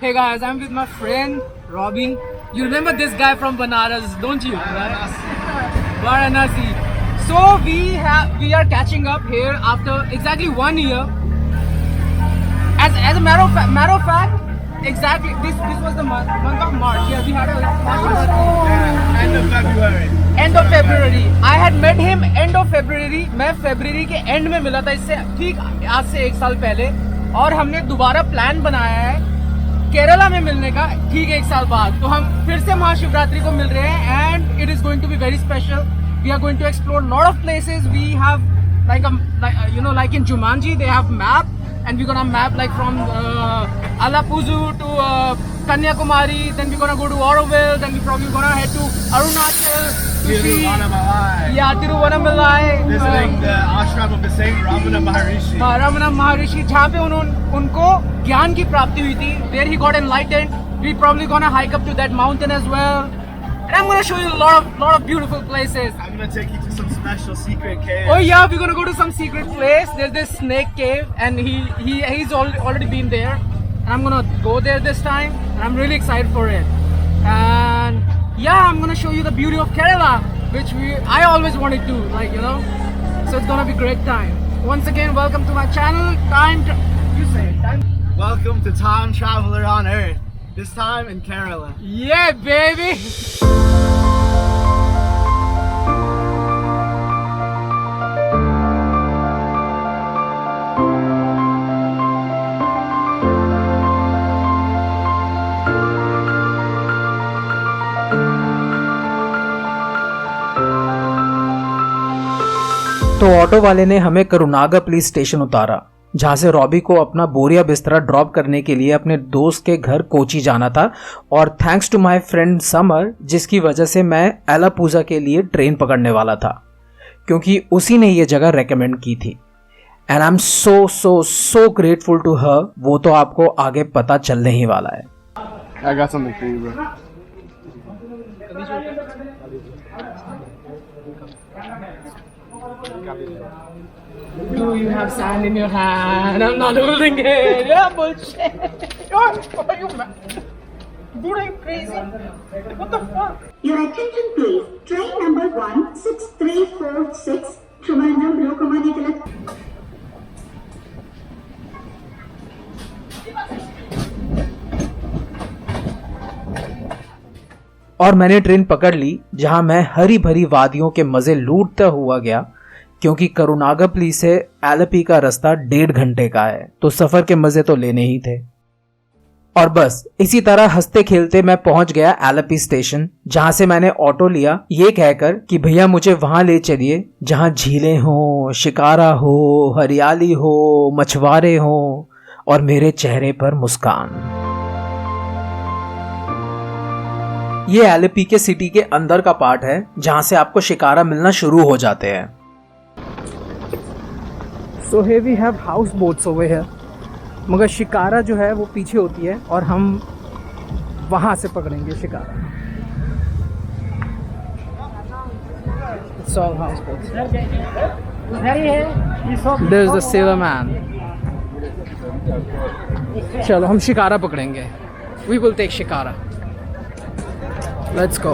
Hey guys, I'm with my friend Robbie. You remember this guy from Banaras, don't you? Varanasi. So we are catching up here after exactly 1 year. As a matter of fact, exactly this was the month of March. Yeah, we had a End of February. end of February. I had met him end of February. मैं फरवरी के and में मिला था इससे ठीक आज से 1 साल पहले और हमने दोबारा प्लान बनाया है केरला में मिलने का ठीक 1 साल बाद। तो हम फिर से महाशिवरात्रि को मिल रहे हैं and it is going to be very special. We are going to explore lot of places. We have like in Jumanji they have map and we're gonna map like from Alappuzha to Kanyakumari, then we're gonna go to Auroville, then we're probably gonna head to Arunachal to see Tiruvannamalai, Visiting the ashram of the Saint Ramana Maharishi. Ramana Maharishi, जहाँ पे उनको ज्ञान की प्राप्ति हुई थी। There he got enlightened. We probably gonna hike up to that mountain as well. And I'm gonna show you a lot of beautiful places. I'm gonna take you to some special secret caves. Oh yeah, we're gonna go to some secret place. There's this snake cave, and he's already been there. And I'm gonna go there this time, and I'm really excited for it. And yeah, I'm gonna show you the beauty of Kerala, which I always wanted to, So it's gonna be a great time. Once again, welcome to my channel. You say time. Welcome to Time Traveler on Earth. This time in Kerala. Yeah, baby. तो auto वाले ने हमें करुनागपल्ली station उतारा, जहां से Robbie को अपना बोरिया बिस्तरा ड्रॉप करने के लिए अपने दोस्त के घर कोची जाना था। और thanks to my friend Samar, जिसकी वजह से मैं एलापूजा के लिए ट्रेन पकड़ने वाला था, क्योंकि उसी ने ये जगह रेकमेंड की थी। And I am so grateful to her. वो तो आपको आगे पता चलने ही वाला है। I got something for you, bro. Do you have sand in your hand? I'm not holding it. Yeah, bullshit. Are you mad? Dude, are you crazy? What the fuck? Your attention please. Train number 16346 Trivandrum Lokmanya Tilak. और मैंने train पकड़ ली, जहां मैं हरी भरी वादियों के मजे लूटता हुआ गया, क्योंकि करुनागपल्ली से एलापी का रास्ता 1.5 घंटे का है, तो सफर के मजे तो लेने ही थे। और बस इसी तरह हंसते खेलते मैं पहुंच गया एलापी स्टेशन, जहां से मैंने ऑटो लिया ये कहकर कि भैया मुझे वहां ले चलिए जहां झीलें हो, शिकारा हो, हरियाली हो, मछुआरे हो और मेरे चेहरे पर मुस्कान। ये एलापी के सिटी के अंदर का पार्ट है, जहां से आपको शिकारा मिलना शुरू हो जाते हैं। So here we have house boats over here. मगर शिकारा जो है वो पीछे होती है और हम वहाँ से पकड़ेंगे shikara. It's all house boats. There's the sailor man. चलो हम शिकारा पकड़ेंगे। We will take shikara. Let's go.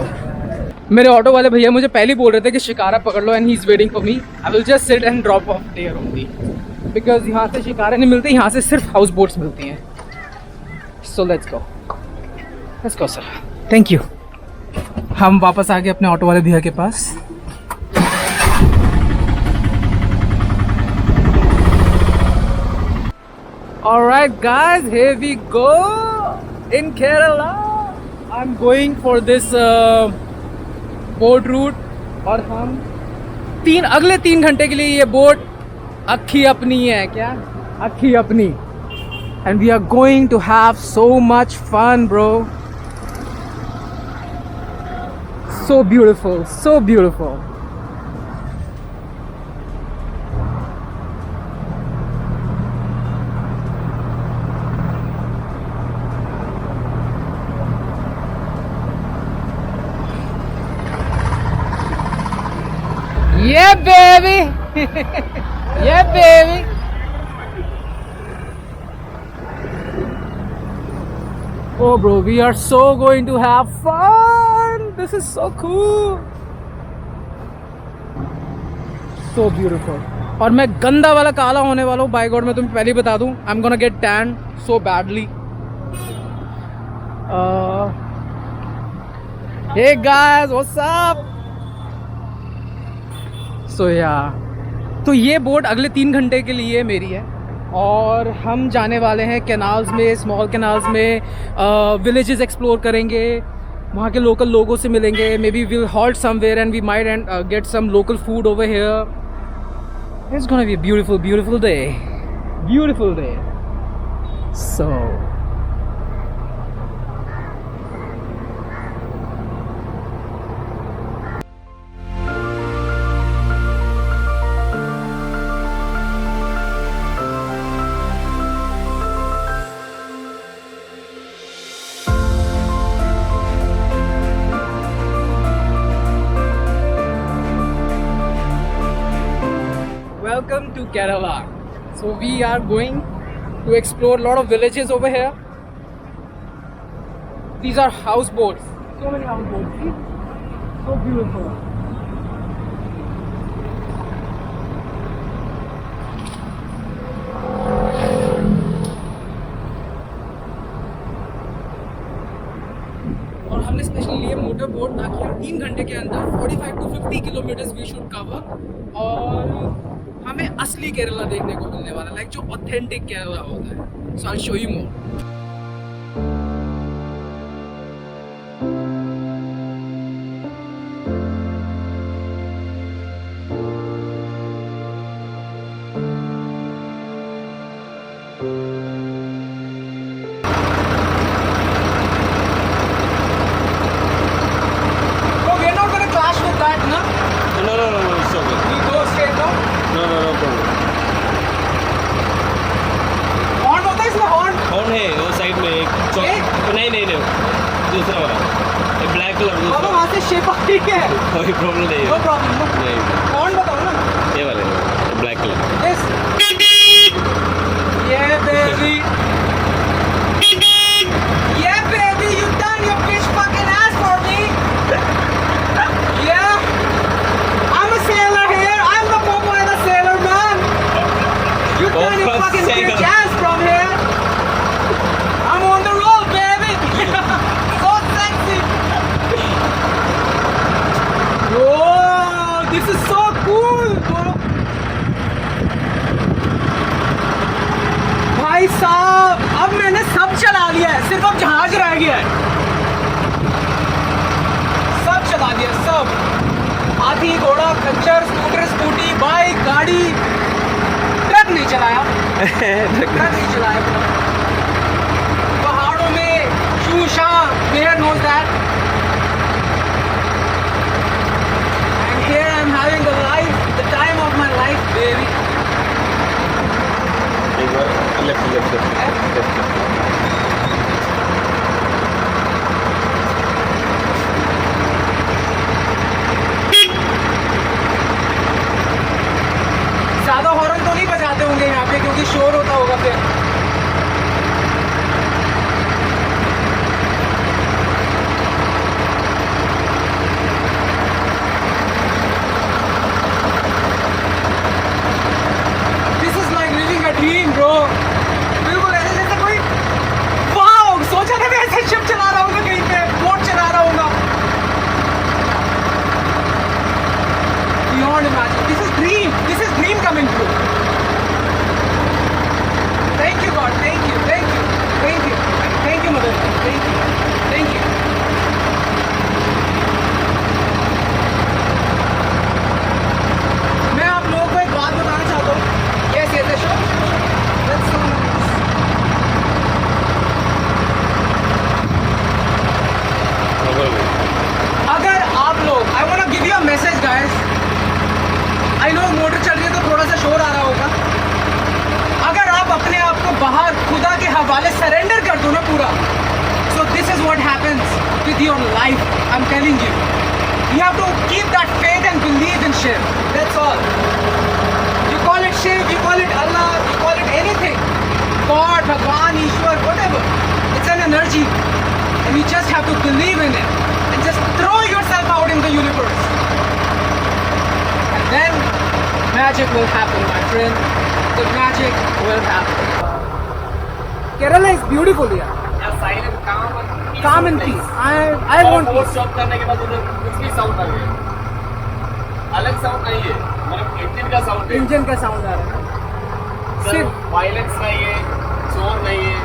मेरे ऑटो वाले भैया मुझे पहले बोल रहे थे कि शिकारा पकड़ लो and he is waiting for me. I will just sit and drop off there only, because यहाँ से शिकारा नहीं मिलते, यहाँ से सिर्फ हाउस बोट्स मिलती हैं। So let's go sir, thank you. हम वापस आ गए अपने ऑटो वाले भैया के पास। Alright guys, here we go in Kerala. I'm going for this boat route और हम अगले 3 घंटे के लिए ये बोट अक्खी अपनी है। क्या अक्खी अपनी? And we are going to have so much fun bro, so beautiful, so beautiful. Yeah, baby. Yeah, baby. Oh bro, we are so going to have fun. This is so cool. So beautiful. और मैं गंदा वाला काला होने वाला हूँ, bye God मैं तुम्हें पहले ही बता दूँ. I am gonna get tan so badly. Hey guys, what's up? So yeah, तो ये बोट अगले 3 घंटे के लिए मेरी है और हम जाने वाले हैं कैनाल्स में, स्मॉल कैनाल्स में, विलेजेस एक्सप्लोर करेंगे, वहाँ के लोकल लोगों से मिलेंगे. Maybe will halt somewhere and we might and get some local food over here. It's gonna be a beautiful beautiful day, beautiful day. So welcome to Kerala. So we are going to explore a lot of villages over here. These are houseboats. So many houseboats. See? So beautiful. और हमने specially लिए motor boat ताकि 3 घंटे के अंदर 45 to 50 kilometres we should cover और हमें असली केरला देखने को मिलने वाला है, लाइक जो ऑथेंटिक केरला होता है. So I will show you more. So we are not going to clash with that, no? No, it's okay. We go straight, no? No problem. Horn होता है इसमें, हॉर्न. कौन है वो साइड में एक नहीं दूसरा वाला एक ब्लैक कलर बाबा दूसरा वहाँ से शेप आती है. कोई प्रॉब्लम नहीं नो है प्रॉब्लम. नहीं हॉर्न बताओ ना. ये वाले black colour Yes. Yeah, baby. Yeah, baby, you done your bitch fucking ass for me. Yeah. I'm a sailor here. I'm the Popeye the sailor man. You done your Popeye fucking sailor. bitch ass from here. I'm on the roll, baby. So sexy. Whoa, this is so cool, bro. भाई साहब अब मैंने सब चला लिया है, सिर्फ अब जहाज रह गया है. सब चला दिया, सब. हाथी, घोड़ा, खच्चर, स्कूटर, स्कूटी, बाइक, गाड़ी. ट्रक नहीं चलाया. ट्रक नहीं चलाया. पहाड़ों में शूशा, where knows that. And here I am having the life, the time of my life, baby. Left ज्यादा हॉर्न तो नहीं बजाते होंगे यहाँ पे क्योंकि शोर होता होगा फिर. This is like living a dream, bro. बिल्कुल ऐसे जैसे कोई वाओ सोचा था मैं ऐसे शिप चला रहा हूँ कहीं पे, बोट चला रहा हूँ. Beyond imagine. This is dream. This is dream coming true. Thank you, God. Thank you. Thank you. Thank you. Thank you, Mother. Thank you. Thank you. मैं आप लोगों को एक बात बताना चाहता हूँ. Yes, yes, sure. Let's do this. अगर आप लोग, I want to give you a message, guys. I know motor चल रही है तो थोड़ा सा शोर आ रहा होगा. अगर आप अपने आप को बाहर खुदा के हवाले सरेंडर कर दो ना पूरा, so this is what happens with your life. I'm telling you. You have to keep that faith and believe in shit. That's all. You call it Shiv, you call it Allah, you call it anything. God, Bhagwan, Ishwar, whatever. It's an energy. you just have to believe in it and just throw yourself out in the universe. And then magic will happen, my friend. The magic will happen. Kerala is beautiful here. Silent Calm and peace. I want peace. Stop करने के बाद उधर कुछ भी sound आ गया, अलग sound नहीं है, मतलब इंजन का साउंड है। इंजन का साउंड आ रहा है। सिर्फ वायलेंस नहीं है, चोर नहीं है,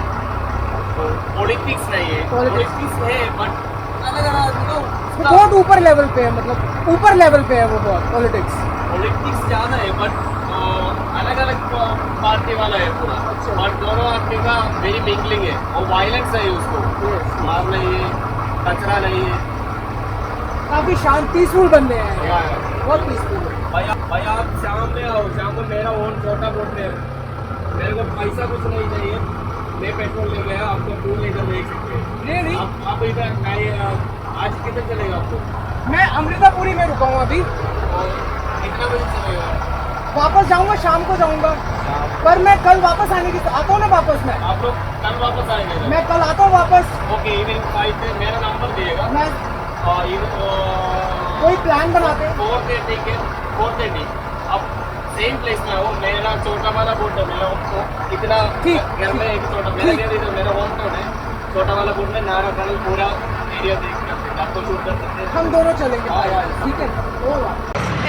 पॉलिटिक्स नहीं है, पॉलिटिक्स है बट अलग अलग बहुत ऊपर लेवल पे है, मतलब ऊपर लेवल पे है वो बहुत पॉलिटिक्स। पॉलिटिक्स ज़्यादा है बट अलग अलग पार्टी वाला है पूरा, और दोनों आदमी का वेरी मिंगलिंग है, और वायलेंस नहीं है, उसको मार नहीं है, कचरा नहीं है, काफी शांत पीसफुल बंदे हैं, बहुत पीसफुल है। भाई आप शाम में आओ, शाम को मेरा ओन छोटा बोट है, मेरे को पैसा कुछ नहीं चाहिए, मैं पेट्रोल ले गया, आपको 2 लीटर देख सकते हैं। नहीं आप इधर आज कितने चलेगा आपको? मैं अमृतापुरी में रुका हूँ अभी, कितना बजे चलेगा? वापस जाऊंगा, शाम को जाऊंगा, पर मैं कल वापस आने की आता हूँ ना वापस मैं आप लोग कल वापस आएंगे? मैं कल आता हूँ वापस। ओके, इवनिंग 5 पे मेरा नंबर दिएगा, मैं और कोई प्लान बनाते हैं। 4:30 के 4:30 अब सेम प्लेस में हो, मेरा छोटा वाला बोट है, मेरा इतना ठीक, घर में एक छोटा मेरा घर इधर मेरा होम टाउन है, छोटा वाला बोट में नारा कल पूरा एरिया देख सकते हैं, आपको शूट कर सकते हैं। हम दोनों चलेंगे, हाँ, यार। ठीक है।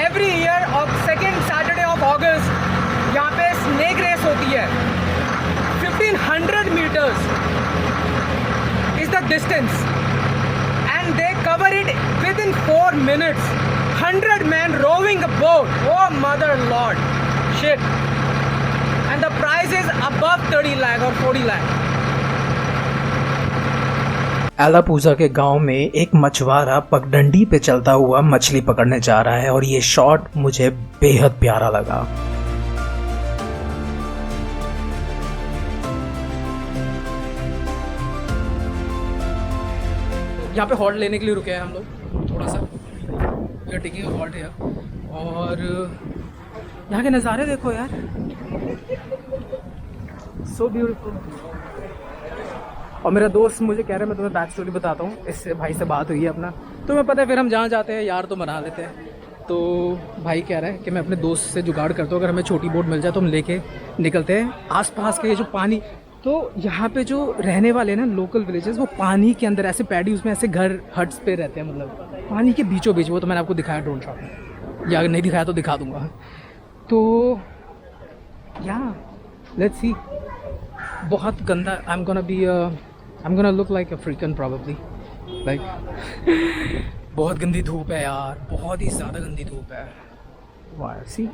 Every year of second Saturday of August यहाँ पे स्नेक रेस होती है। 1500 metres is the distance and they cover it within 4 minutes. 100 men rowing a boat. Oh mother lord, shit. And the price is above 30 lakh or 40 lakh. Alappuzha के गांव में एक मछुआरा पगडंडी पे चलता हुआ मछली पकड़ने जा रहा है और ये शॉट मुझे बेहद प्यारा लगा। यहाँ पे हॉल्ट लेने के लिए रुके हैं हम लोग थोड़ा सा, we are taking a halt है, और यहाँ के नज़ारे देखो यार, सो ब्यूटीफुल। और मेरा दोस्त मुझे कह रहा है, मैं तुम्हें बैक स्टोरी बताता हूँ, इससे भाई से बात हुई है अपना, तुम्हें पता है फिर हम जहाँ जाते हैं यार तो मना लेते हैं। तो भाई कह रहा है कि मैं अपने दोस्त से जुगाड़ करता हूँ, अगर हमें छोटी बोट मिल जाए तो हम लेके निकलते हैं आसपास के ये जो पानी, तो यहाँ पे जो रहने वाले ना लोकल विलेजेस, वो पानी के अंदर ऐसे पैडी उसमें ऐसे घर हट्स पे रहते हैं, मतलब पानी के बीचों बीच। वो तो मैंने आपको दिखाया ड्रोन शॉट में, या अगर नहीं दिखाया तो दिखा दूंगा। तो या लेट्स सी, बहुत गंदा, I am gonna look like African probably, like बहुत गंदी धूप है यार, बहुत ही ज़्यादा गंदी धूप है। वाह, see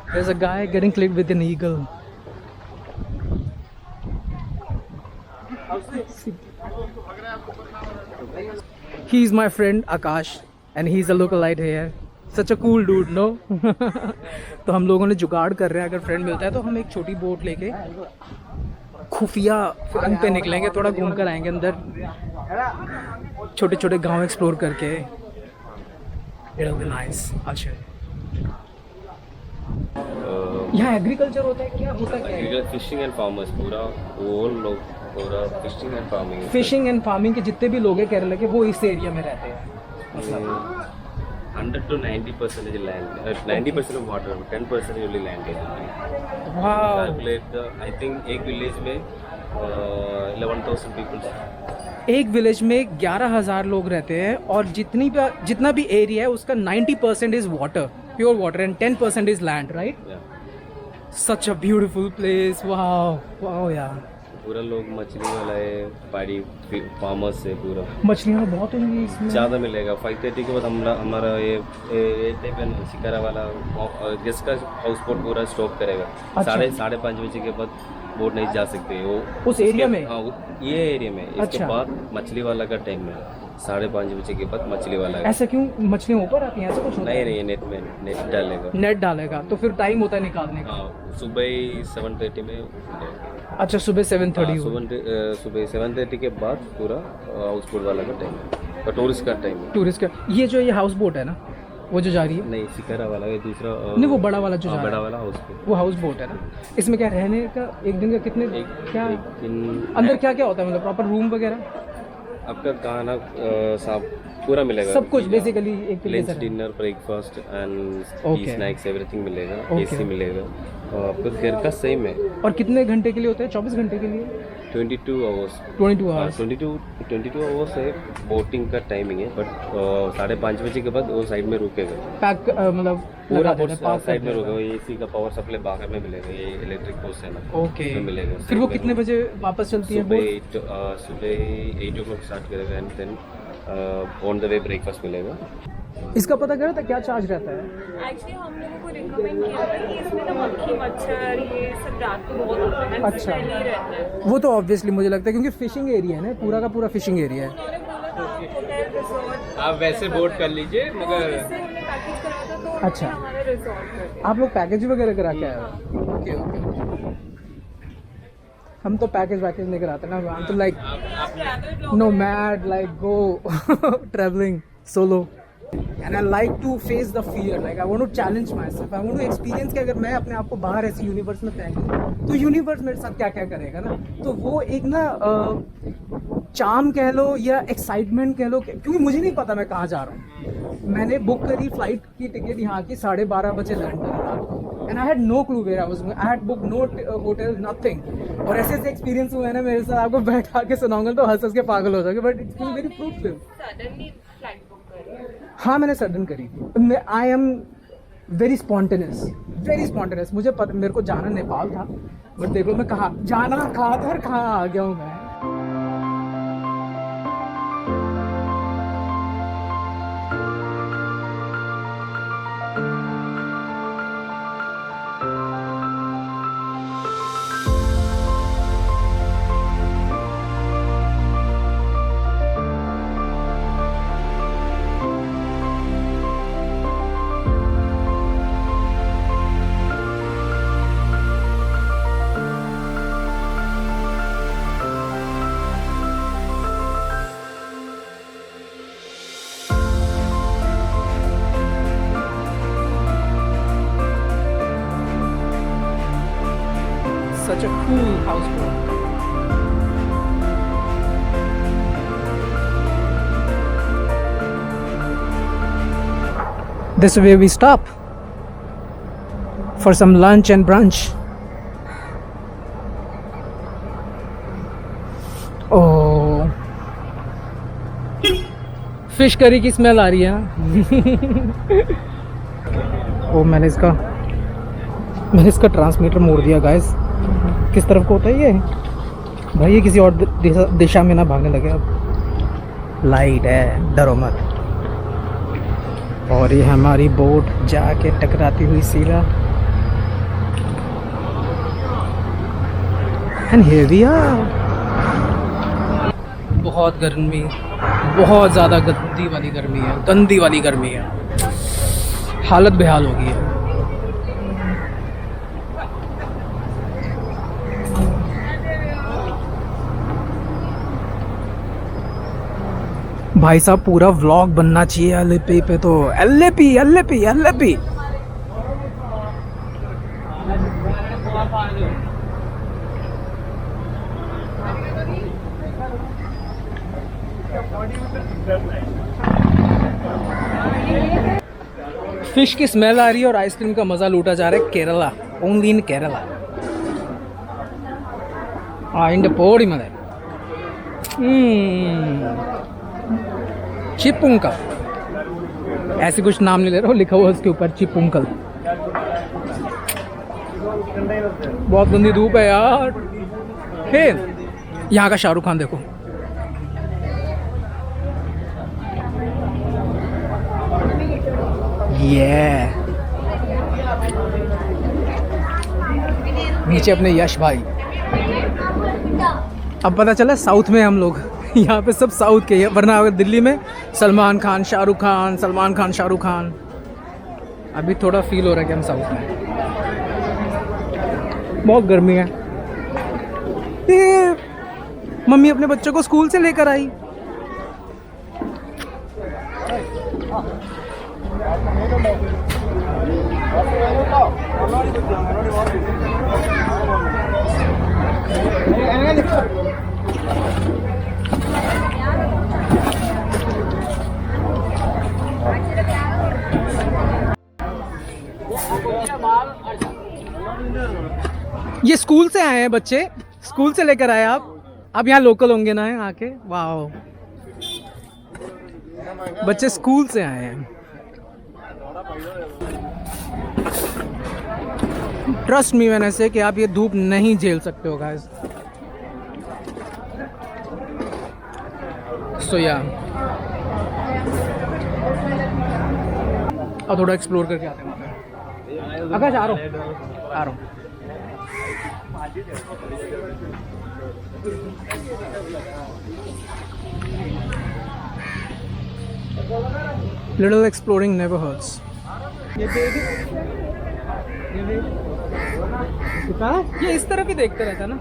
there is a guy getting clicked with an eagle. He is my friend Akash and he is a localite here. Such a cool dude, no? तो हम लोगों ने जुगाड़ कर रहे हैं, अगर फ्रेंड मिलता है तो हम एक छोटी बोट लेके खुफिया फिल्म पे निकलेंगे, थोड़ा घूम कर आएंगे अंदर, छोटे छोटे गांव एक्सप्लोर करके। It'll be nice. अच्छा, यहाँ एग्रीकल्चर होता है, क्या होता है? फिशिंग एंड फार्मर्स, पूरा वो लोग पूरा fishing and farming, fishing and farming के जितने भी लोग हैं केरला के, वो इस एरिया में रहते हैं। 100 to 90% land, 90% of water, 10% only land is. वाह, Calculate the, I think एक विलेज में 11,000 people. एक विलेज में 11,000 लोग रहते हैं, और जितना भी एरिया है उसका 90% is water, pure water, and 10% is land, right? Such a beautiful place. वाह वाह यार, पूरा लोग मछली वाला है, पाड़ी फार्मर्स है, पूरा मछलियाँ बहुत होंगी इसमें। ज़्यादा मिलेगा। 5:30 के बाद हमारा ये शिकारा वाला गेस्ट का हाउस बोट पूरा स्टॉप करेगा। अच्छा। 5:30 बजे के बाद बोट नहीं जा सकते वो उस एरिया में? हाँ, ये एरिया में। इसके अच्छा। बाद मछली वाला का टाइम है, 5:30 बजे के बाद मछली वाला है। ऐसा क्यों? मछलियाँ ऊपर आती हैं, ऐसा कुछ होता है? नहीं, नेट डालेगा। नेट डालेगा तो फिर टाइम होता है निकालने का? हाँ, सुबह 7:30 में। अच्छा, सुबह 7:30? सुबह 7:30 के बाद पूरा हाउस बोट वाला का टाइम है, टूरिस्ट का टाइम है। टूरिस्ट का ये हाउस बोट है ना, वो जो जा रही है? नहीं, शिकारा वाला है दूसरा। नहीं, वो बड़ा वाला जो जा बड़ा रहा है वाला हाउस बोट। वो हाउस बोट है ना। इसमें क्या रहने का एक दिन का कितने क्या अंदर क्या क्या होता है, मतलब प्रॉपर रूम वगैरह? आपका खाना सब पूरा मिलेगा, सब कुछ बेसिकली एक तरीके लंच से। Dinner breakfast and Okay. Snacks everything मिलेगा, Okay. एसी मिलेगा। और आपको घर का सेम है। और कितने घंटे के लिए होता है? 24 घंटे के लिए? 22 आवर्स। 22 आवर्स। 22 आवर्स है बोटिंग का टाइमिंग है, बट 5:30 बजे के बाद वो साइड में रुकेगा। पैक मतलब पूरा लगा बोट देना, पार्क साइड कर में देना। रुकेगा। एसी का पावर सप्लाई बाहर में मिलेगा, ये इलेक्ट्रिक पोस्ट है ना। ओके, उसमें मिलेगा। फिर वो साइड में कितने बजे वापस चलती है सुबह बोट? सुबह 8 o'clock स्टार्ट करेगा and then on the way breakfast मिलेगा। इसका पता करा था क्या चार्ज रहता है? एक्चुअली हम लोगों को रिकमेंड किया था कि इसमें ना मक्खी मच्छर ये सब रात को बहुत होता है, अच्छा। नहीं रहता है। वो तो ऑब्वियसली मुझे लगता है क्योंकि फिशिंग एरिया है ना, पूरा का पूरा फिशिंग एरिया है। उन्होंने बोला था होटल रिसोर्ट आप वैसे बोट कर लीजिए, मगर जिससे हमने पैकेज करा था तो अच्छा। उन्होंने हमारा रिसोर्ट कर दिया। आप लोग पैकेज वगैरह करा के आए हो? Okay okay. हम तो पैकेज वैकेज नहीं कराते ना, हम तो like no mad like go travelling solo and I like to face the fear, like I want to challenge myself, I want to experience कि अगर मैं अपने आप को बाहर ऐसे यूनिवर्स में फेंकूं तो यूनिवर्स मेरे साथ क्या क्या करेगा ना। तो वो एक ना चार्म कह लो या एक्साइटमेंट कह लो, क्योंकि मुझे नहीं पता मैं कहाँ जा रहा हूँ। मैंने बुक करी फ्लाइट की टिकट यहाँ की 12:30 बजे लैंड करी and I had no clue where I was going, I had book no hotel nothing. और ऐसे ऐसे एक्सपीरियंस हुए हैं ना मेरे साथ, आपको बैठा के सुनाऊंगा तो हंस हंस के पागल हो जाओगे, but it's been very fruitful. Suddenly flight book करी। हाँ मैंने सडन करी थी। I am very spontaneous. मुझे पता, मेरे को जाना नेपाल था, बट देखो मैं कहाँ जाना कहाँ था और कहाँ आ गया हूँ मैं। Such a cool houseboat. This way we stop for some lunch and brunch. Oh, fish curry की स्मेल आ रही है ना। ओ मैंने इसका ट्रांसमीटर मोड़ दिया गाइस। किस तरफ को होता है ये भाई? ये किसी और दिशा में ना भागने लगे। अब लाइट है, डरो मत। और ये हमारी बोट जाके टकराती हुई सीधा एंड हियर वी आर। बहुत गर्मी, बहुत ज़्यादा गंदी वाली गर्मी है, हालत बेहाल हो गई है। भाई साहब पूरा व्लॉग बनना चाहिए एलएपी पे, तो एलएपी। फिश की स्मेल आ रही है और आइसक्रीम का मजा लूटा जा रहा है केरला, ओनली इन केरला। इन पोड़ी मदर चिपुंकल, ऐसे कुछ नाम नहीं ले रहा हूँ, लिखा हुआ उसके ऊपर चिपुंकल। बहुत गंदी धूप है यार। हे यहाँ का शाहरुख खान देखो। ये नीचे अपने यश भाई। अब पता चला साउथ में हम लोग, यहाँ पे सब साउथ के हैं, वरना अगर दिल्ली में सलमान खान शाहरुख खान। अभी थोड़ा फील हो रहा है कि हम साउथ में। बहुत गर्मी है। ये मम्मी अपने बच्चों को स्कूल से लेकर आई। ये स्कूल से आए हैं बच्चे, स्कूल से लेकर आए आप। अब यहाँ लोकल होंगे ना यहाँ के। वाह, बच्चे स्कूल से आए हैं। ट्रस्ट मी मैंने से कि आप ये धूप नहीं झेल सकते हो गाइस। सो या अब थोड़ा एक्सप्लोर करके आते हैं वहाँ पे। आकाश आ रहा हूँ। Little exploring never hurts. ये इस तरफ ही देखते रहता है ना।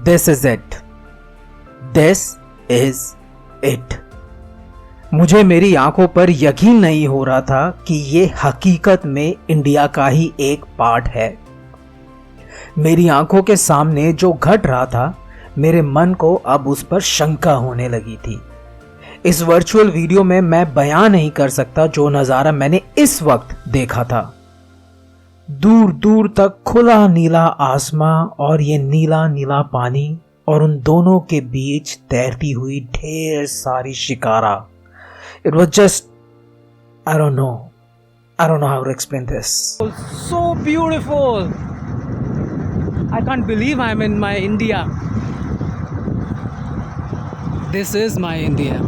This is it. This is it. मुझे मेरी आंखों पर यकीन नहीं हो रहा था कि ये हकीकत में इंडिया का ही एक पार्ट है। मेरी आंखों के सामने जो घट रहा था, मेरे मन को अब उस पर शंका होने लगी थी। इस वर्चुअल वीडियो में मैं बयां नहीं कर सकता जो नज़ारा मैंने इस वक्त देखा था। दूर दूर तक खुला नीला आसमां और ये नीला नीला पानी, और उन दोनों के बीच तैरती हुई ढेर सारी shikara. It was just, I don't know how to explain this. So beautiful. I can't believe I'm in my India. This is my India.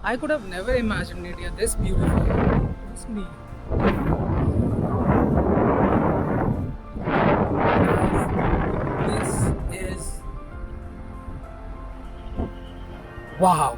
I could have never imagined India this beautiful. It's me. This is wow.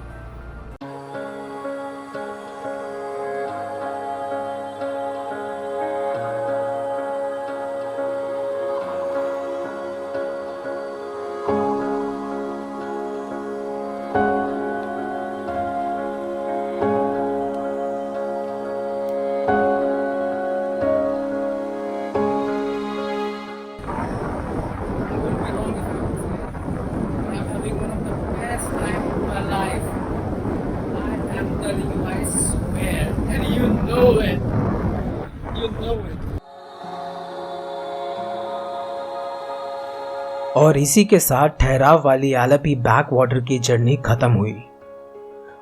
और इसी के साथ ठहराव वाली Alleppey back water की journey खत्म हुई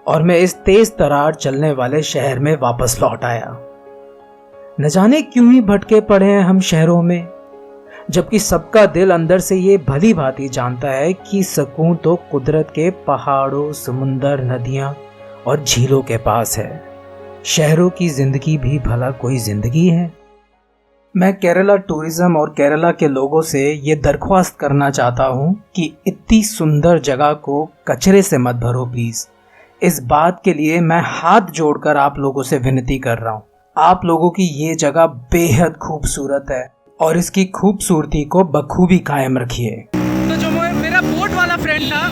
और मैं इस तेज तरार चलने वाले शहर में वापस लौट आया। न जाने क्यों ही भटके पड़े हैं हम शहरों में, जबकि सबका दिल अंदर से ये भली भांति जानता है कि सुकून तो कुदरत के पहाड़ों, समुंदर, नदियां और झीलों के पास है। शहरों की जिंदगी भी भला कोई जिंदगी है? मैं केरला टूरिज्म और केरला के लोगों से ये दरख्वास्त करना चाहता हूँ कि इतनी सुंदर जगह को कचरे से मत भरो प्लीज़। इस बात के लिए मैं हाथ जोड़कर आप लोगों से विनती कर रहा हूँ। आप लोगों की ये जगह बेहद खूबसूरत है और इसकी खूबसूरती को बखूबी कायम रखिए। तो जो मेरा बोट वाला फ्रेंड था,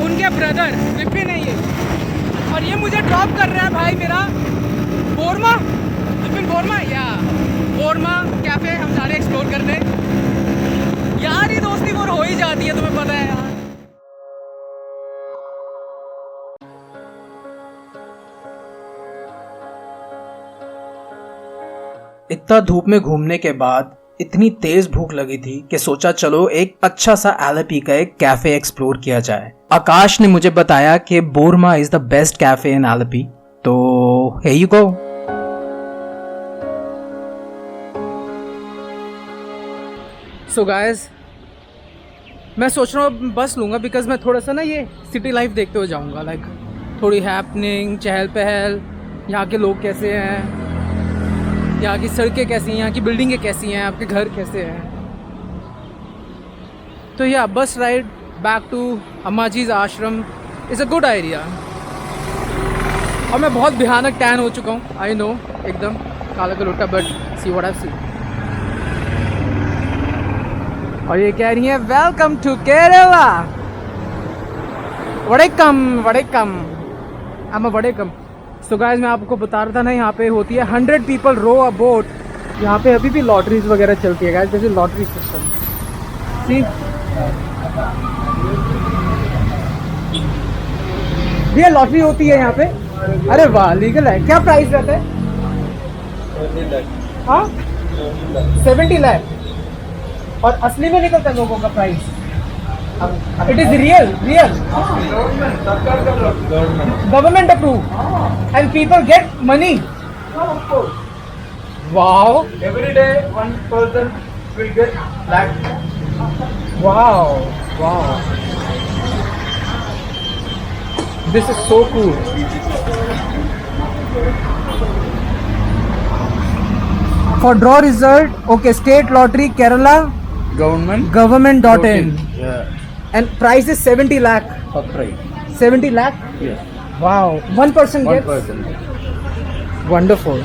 उनके ब्रदर विपिन है ये, और ये मुझे ड्रॉप कर रहा है भाई मेरा बोरमा, विपिन बोरमा या बोरमा कैफे। हम जा रहे हैं एक्सप्लोर करने। यार ये दोस्ती और हो ही जाती है, तुम्हें पता है यार। इतना धूप में घूमने के बाद इतनी तेज भूख लगी थी कि सोचा चलो एक अच्छा सा आलेपी का एक कैफे एक्सप्लोर किया जाए। आकाश ने मुझे बताया कि बोरमा is the best cafe in Alleppey, तो here you go। So guys, मैं सोच रहा हूँ बस लूँगा बिकॉज मैं थोड़ा सा ना ये सिटी लाइफ देखते हुए जाऊँगा, लाइक थोड़ी हैपनिंग, चहल पहल, यहाँ के लोग कैसे हैं, यहाँ की सड़कें कैसी हैं, यहाँ की बिल्डिंगें कैसी हैं, आपके घर कैसे हैं। तो या बस राइड बैक टू अम्माजीज आश्रम इज़ अ गुड आइडिया। और मैं बहुत भयानक टैन हो चुका हूँ, आई नो, एकदम काला कलोटा, बट सी व्हाट आई सी। और ये कह रही है वेलकम टू केरला, वड़ेकम वड़ेकम, I'm a वड़ेकम। सो गाइस, मैं आपको बता रहा था ना, यहाँ पे होती है 100 people row a boat। यहाँ पे अभी भी लॉटरीज वगैरह चलती है गाइस, जैसे लॉटरी सिस्टम। सी ये लॉटरी होती है यहाँ पे। अरे वाह, लीगल है। क्या प्राइस रहता है? 70 लाख। और असली में निकलता है लोगों का price? It is real government approve and people get money. Wow, Every day, one person will get lakh. Wow, wow, this is so cool. For draw result, okay, state lottery Kerala government.in. Yeah. And price is 70 lakh. Right. 70 lakh? Yes. Wow. One person One gets? person. Wonderful.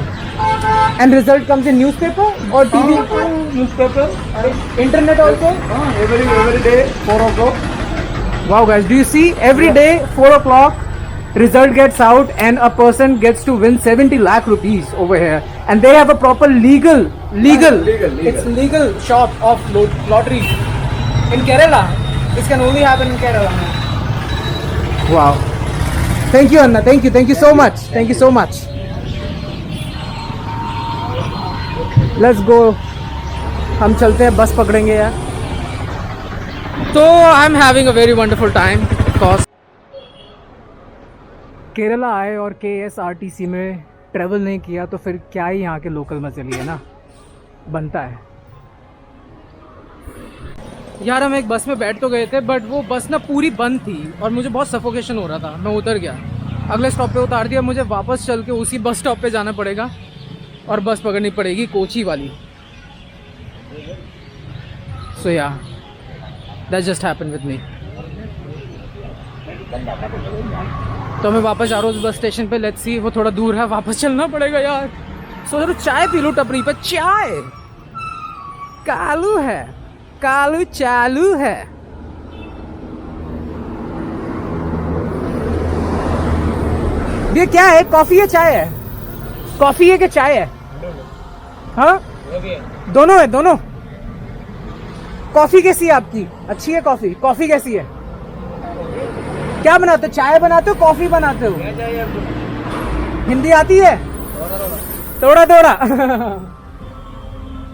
And result comes in newspaper or TV? Newspaper. Internet also? Every day, 4 o'clock. Wow guys, do you see? Every day 4 o'clock result gets out and a person gets to win 70 lakh rupees over here. And they have a proper legal. Legal. It's legal shop of lottery in Kerala. This can only happen in Kerala. Wow. Thank you Anna, thank you so much. Thank you so much. Let's go. हम चलते हैं, बस पकड़ेंगे यार। तो आई am having a very wonderful time because Kerala आए और KSRTC में ट्रैवल नहीं किया तो फिर क्या ही यहाँ के लोकल मजे लिए ना, बनता है यार। हम एक बस में बैठ तो गए थे बट वो बस ना पूरी बंद थी और मुझे बहुत सफोकेशन हो रहा था। मैं उतर गया, अगले स्टॉप पे उतार दिया, मुझे वापस चल के उसी बस स्टॉप पे जाना पड़ेगा और बस पकड़नी पड़ेगी कोची वाली। सो या that just happened with me. तो मैं वापस जा रहा हूँ उस बस स्टेशन पे। लेट्स सी, वो थोड़ा दूर है, वापस चलना पड़ेगा यार। सोच रहा हूँ चाय पी लूँ टपरी पे। चाय कालू है, कालू चालू है। ये क्या है, कॉफी है चाय है? कॉफी है कि चाय है? हाँ दोनों है, दोनों। कॉफी कैसी है आपकी? अच्छी है कॉफी? कॉफी कैसी है? क्या बनाते हो, चाय बनाते हो, कॉफी बनाते हो? हिंदी आती है? थोड़ा थोड़ा।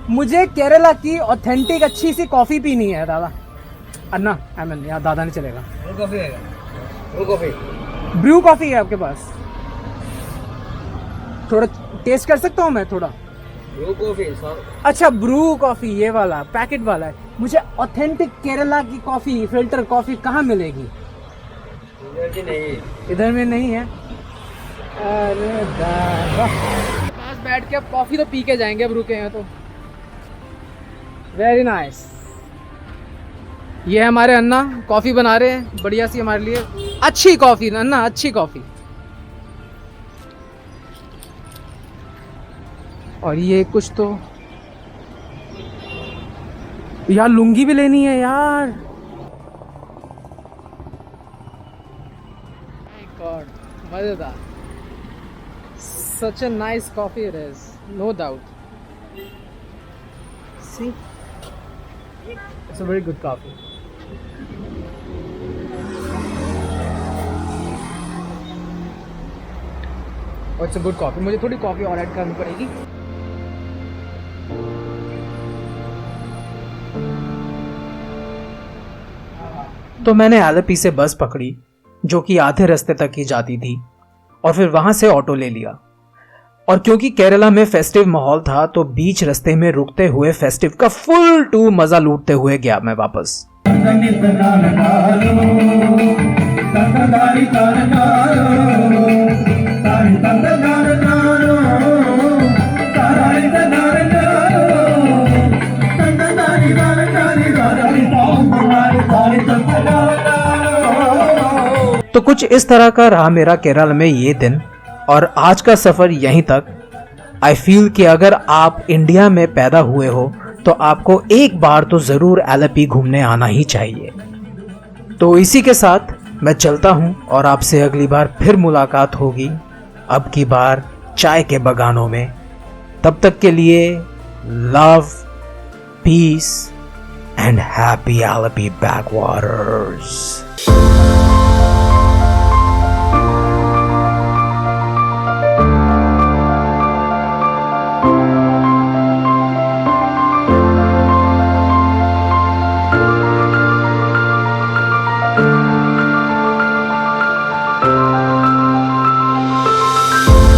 मुझे केरला की ऑथेंटिक अच्छी सी कॉफी पीनी है दादा। अन्ना अमन, यार दादा नहीं चलेगा। ब्रू कॉफी है आपके पास? थोड़ा टेस्ट कर सकता हूँ मैं थोड़ा? Bru coffee. अच्छा ब्रू कॉफी, ये वाला पैकेट वाला है। मुझे ऑथेंटिक केरला की कॉफी, फिल्टर कॉफी कहाँ मिलेगी? इधर में नहीं है। अरे दादा, पास बैठ के अब कॉफी तो पी के जाएंगे अब रुके हैं तो। Very nice. ये हमारे अन्ना कॉफी बना रहे हैं बढ़िया सी हमारे लिए। अच्छी कॉफी अन्ना, अच्छी कॉफी। और ये कुछ तो यार, लुंगी भी लेनी है यार। God, मजेदार। Such a nice coffee it is, no doubt. See, it's a very good coffee. और it's a good coffee. मुझे थोड़ी कॉफी और ऐड करनी पड़ेगी। तो मैंने आलेपी से बस पकड़ी जो कि आधे रास्ते तक ही जाती थी और फिर वहां से ऑटो ले लिया। और क्योंकि केरला में फेस्टिव माहौल था तो बीच रास्ते में रुकते हुए फेस्टिव का फुल टू मजा लूटते हुए गया मैं वापस। तो कुछ इस तरह का रहा मेरा केरल में ये दिन और आज का सफ़र यहीं तक। आई फील कि अगर आप इंडिया में पैदा हुए हो तो आपको एक बार तो ज़रूर एलेपी घूमने आना ही चाहिए। तो इसी के साथ मैं चलता हूँ और आपसे अगली बार फिर मुलाकात होगी, अब की बार चाय के बगानों में। तब तक के लिए love, peace and happy Alleppey backwaters.